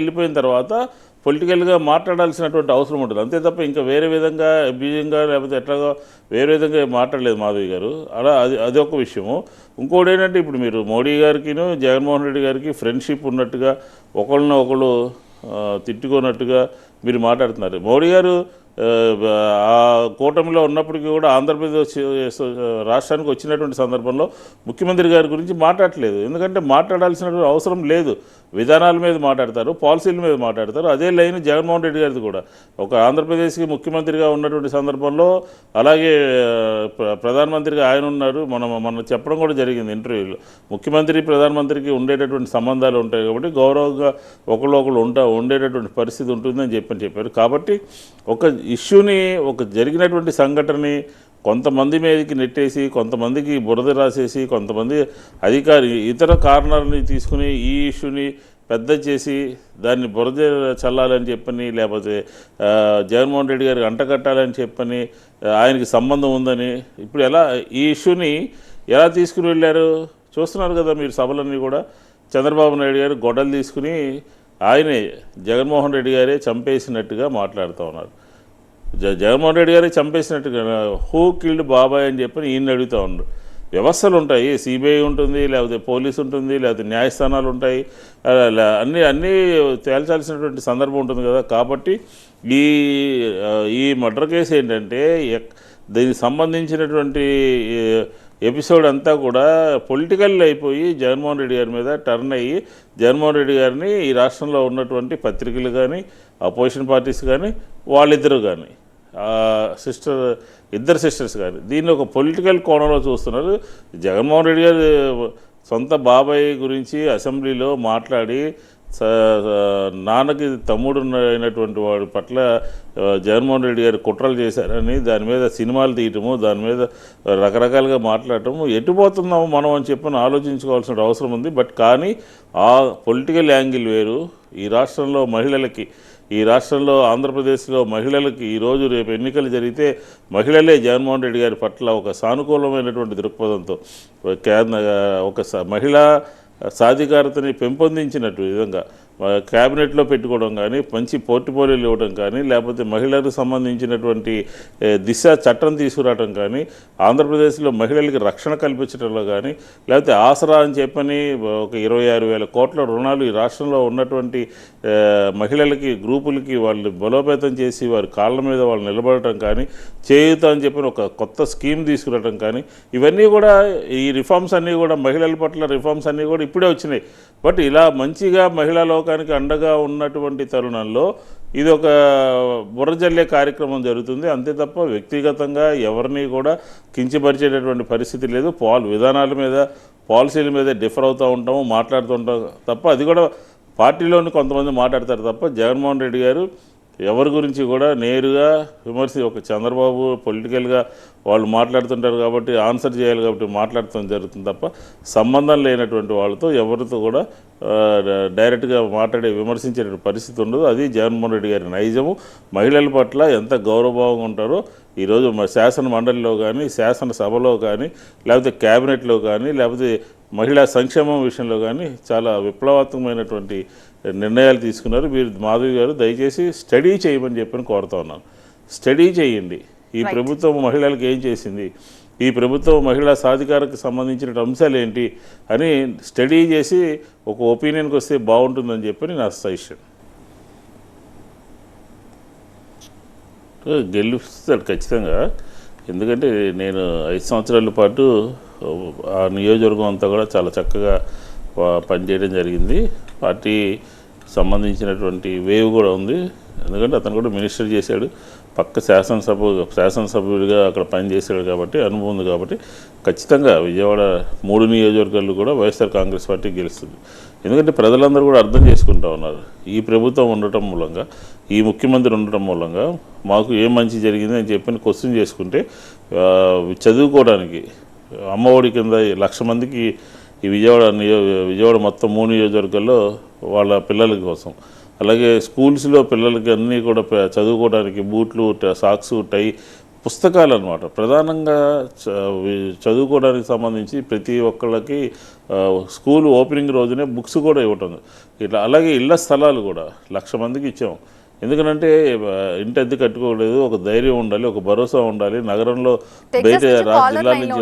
వెళ్ళిపోయిన తర్వాత పొలిటికల్గా మాట్లాడాల్సినటువంటి అవసరం ఉంటుంది, అంతే తప్ప ఇంకా వేరే విధంగా బీజంగా లేకపోతే ఎట్లాగో వేరే విధంగా మాట్లాడలేదు మాధవి గారు. అలా అది ఒక విషయము. ఇంకోటి ఏంటంటే ఇప్పుడు మీరు మోడీ గారికిను జగన్మోహన్ రెడ్డి గారికి ఫ్రెండ్షిప్ ఉన్నట్టుగా ఒకళ్ళని ఒకళ్ళు తిట్టుకున్నట్టుగా మీరు మాట్లాడుతున్నారు. మోడీ గారు ఆ కూటమిలో ఉన్నప్పటికీ కూడా ఆంధ్రప్రదేశ్ రాష్ట్రానికి వచ్చినటువంటి సందర్భంలో ముఖ్యమంత్రి గారి గురించి మాట్లాడలేదు. ఎందుకంటే మాట్లాడాల్సినటువంటి అవసరం లేదు. విధానాల మీద మాట్లాడతారు, పాలసీల మీద మాట్లాడతారు. అదే లైన్ జగన్మోహన్ రెడ్డి గారిది కూడా. ఒక ఆంధ్రప్రదేశ్కి ముఖ్యమంత్రిగా ఉన్నటువంటి సందర్భంలో అలాగే ప్రధానమంత్రిగా ఆయన ఉన్నారు. మనం చెప్పడం కూడా జరిగింది ఇంటర్వ్యూలో. ముఖ్యమంత్రి ప్రధానమంత్రికి ఉండేటటువంటి సంబంధాలు ఉంటాయి కాబట్టి గౌరవంగా ఒకళ్ళు ఉండేటటువంటి పరిస్థితి ఉంటుందని చెప్పారు. కాబట్టి ఒక ఇష్యూని, ఒక జరిగినటువంటి సంఘటనని కొంతమంది మీదకి నెట్టేసి, కొంతమందికి బురద రాసేసి, కొంతమంది ఇతర కారణాలని తీసుకుని ఈ ఇష్యూని పెద్ద చేసి దాన్ని బురద చల్లాలని చెప్పని, లేకపోతే జగన్మోహన్ రెడ్డి గారికి అంటకట్టాలని చెప్పని, ఆయనకి సంబంధం ఉందని ఇప్పుడు ఈ ఇష్యూని ఎలా తీసుకుని వెళ్ళారు చూస్తున్నారు కదా మీరు. సభలన్నీ కూడా చంద్రబాబు నాయుడు గారు గొడ్డలు తీసుకుని ఆయనే జగన్మోహన్ రెడ్డి గారే చంపేసినట్టుగా మాట్లాడుతూ ఉన్నారు. జగన్మోహన్ రెడ్డి గారే చంపేసినట్టుగా హూ కిల్డ్ బాబాయ్ అని చెప్పి ఈయన అడుగుతూ ఉన్నారు. వ్యవస్థలు ఉంటాయి, సిబిఐ ఉంటుంది, లేకపోతే పోలీసు ఉంటుంది, లేకపోతే న్యాయస్థానాలు ఉంటాయి, అన్నీ తేల్చాల్సినటువంటి సందర్భం ఉంటుంది కదా. కాబట్టి ఈ మర్డర్ కేసు ఏంటంటే దీనికి సంబంధించినటువంటి ఎపిసోడ్ అంతా కూడా పొలిటికల్ అయిపోయి జగన్మోహన్ రెడ్డి గారి మీద టర్న్ అయ్యి జగన్మోహన్ రెడ్డి గారిని ఈ రాష్ట్రంలో ఉన్నటువంటి పత్రికలు కానీ అపోజిషన్ పార్టీస్ కానీ వాళ్ళిద్దరూ కానీ ఇద్దరు సిస్టర్స్ కానీ దీన్ని ఒక పొలిటికల్ కోణంలో చూస్తున్నారు. జగన్మోహన్ రెడ్డి గారు సొంత బాబాయ్ గురించి అసెంబ్లీలో మాట్లాడి నాన్నకి తమ్ముడు అయినటువంటి వాడి పట్ల జగన్మోహన్ రెడ్డి గారు కుట్రలు చేశారని దాని మీద సినిమాలు తీయటము, దాని మీద రకరకాలుగా మాట్లాడటము, ఎటుపోతున్నాము మనం అని చెప్పని ఆలోచించుకోవాల్సిన అవసరం ఉంది. బట్ కానీ ఆ పొలిటికల్ యాంగిల్ వేరు. ఈ రాష్ట్రంలో మహిళలకి, ఈ రాష్ట్రంలో ఆంధ్రప్రదేశ్లో మహిళలకి ఈరోజు రేపు ఎన్నికలు జరిగితే మహిళలే జగన్మోహన్ రెడ్డి గారి పట్ల ఒక సానుకూలమైనటువంటి దృక్పథంతో ఒక మహిళా సాధికారతని పెంపొందించినట్టు విధంగా క్యాబినెట్లో పెట్టుకోవడం కానీ, మంచి పోర్ట్ఫోలియోలు ఇవ్వడం కానీ, లేకపోతే మహిళలకు సంబంధించినటువంటి దిశ చట్టం తీసుకురావడం కానీ, ఆంధ్రప్రదేశ్లో మహిళలకి రక్షణ కల్పించడంలో కానీ, లేకపోతే ఆసరా అని చెప్పని ఒక 26,000 కోట్ల రుణాలు ఈ రాష్ట్రంలో ఉన్నటువంటి మహిళలకి గ్రూపులకి వాళ్ళు బలోపేతం చేసి వారి కాళ్ళ మీద వాళ్ళు నిలబడటం కానీ, చేయూత అని చెప్పిన ఒక కొత్త స్కీమ్ తీసుకురావడం కానీ, ఇవన్నీ కూడా ఈ రిఫార్మ్స్ అన్నీ కూడా మహిళల పట్ల రిఫార్మ్స్ అన్నీ కూడా ఇప్పుడే వచ్చినాయి. బట్ ఇలా మంచిగా మహిళా లోకానికి అండగా ఉన్నటువంటి తరుణంలో ఇది ఒక బుర్రజల్లే కార్యక్రమం జరుగుతుంది. అంతే తప్ప వ్యక్తిగతంగా ఎవరిని కూడా కించపరిచేటటువంటి పరిస్థితి లేదు. విధానాల మీద, పాలసీల మీద డిఫర్ అవుతూ ఉంటాము, మాట్లాడుతూ ఉంటాం తప్ప, అది కూడా పార్టీలోని కొంతమంది మాట్లాడతారు తప్ప జగన్మోహన్ రెడ్డి గారు ఎవరి గురించి కూడా నేరుగా ఒక చంద్రబాబు పొలిటికల్గా వాళ్ళు మాట్లాడుతుంటారు కాబట్టి ఆన్సర్ చేయాలి కాబట్టి మాట్లాడటం జరుగుతుంది తప్ప సంబంధం లేనటువంటి వాళ్ళతో ఎవరితో కూడా డైరెక్ట్గా విమర్శించే పరిస్థితి ఉండదు. అది జగన్మోహన్ రెడ్డి గారి నైజము. మహిళల పట్ల ఎంత గౌరవభావంగా ఉంటారో ఈరోజు శాసన మండలిలో కానీ, శాసనసభలో కానీ, లేకపోతే క్యాబినెట్లో కానీ, లేకపోతే మహిళా సంక్షేమం విషయంలో కానీ చాలా విప్లవాత్మకమైనటువంటి నిర్ణయాలు తీసుకున్నారు. మీరు మాధవి గారు దయచేసి స్టడీ చేయమని చెప్పని కోరుతా ఉన్నాను. స్టడీ చేయండి. ఈ ప్రభుత్వం మహిళలకు ఏం చేసింది, ఈ ప్రభుత్వం మహిళా సాధికారకు సంబంధించిన అంశాలు ఏంటి అని స్టడీ చేసి ఒక ఒపీనియన్కి వస్తే బాగుంటుందని చెప్పని నా సజెషన్. గెలుస్తాడు ఖచ్చితంగా. ఎందుకంటే నేను 5 సంవత్సరాల పాటు ఆ నియోజకవర్గం అంతా కూడా చాలా చక్కగా పనిచేయడం జరిగింది. పార్టీ సంబంధించినటువంటి వేవ్ కూడా ఉంది. ఎందుకంటే అతను కూడా మినిస్టర్ చేశాడు, పక్క శాసనసభ్యుడిగా అక్కడ పనిచేశాడు కాబట్టి అనుభవం ఉంది. కాబట్టి ఖచ్చితంగా విజయవాడ 3 నియోజకవర్గాలు కూడా వైఎస్ఆర్ కాంగ్రెస్ పార్టీ గెలుస్తుంది. ఎందుకంటే ప్రజలందరూ కూడా అర్థం చేసుకుంటూ ఉన్నారు. ఈ ప్రభుత్వం ఉండటం మూలంగా, ఈ ముఖ్యమంత్రి ఉండటం మూలంగా మాకు ఏం మంచి జరిగింది అని చెప్పి క్వశ్చన్ చేసుకుంటే చదువుకోవడానికి అమ్మఒడి కింద 1,00,000 మందికి ఈ విజయవాడ మొత్తం 3 నియోజకవర్గాల్లో వాళ్ళ పిల్లల కోసం, అలాగే స్కూల్స్లో పిల్లలకి అన్నీ కూడా చదువుకోవడానికి బూట్లు, సాక్స్, టై పుస్తకాలు అనమాట. ప్రధానంగా చదువుకోవడానికి సంబంధించి ప్రతి ఒక్కళ్ళకి స్కూల్ ఓపెనింగ్ రోజునే బుక్స్ కూడా ఇవ్వటం. ఇట్లా అలాగే ఇళ్ల స్థలాలు కూడా 1,00,000 మందికి ఇచ్చాం. ఎందుకంటే ఇంటి అద్దె కట్టుకోలేదు, ఒక ధైర్యం ఉండాలి, ఒక భరోసా ఉండాలి. నగరంలో బయట జిల్లాల నుంచి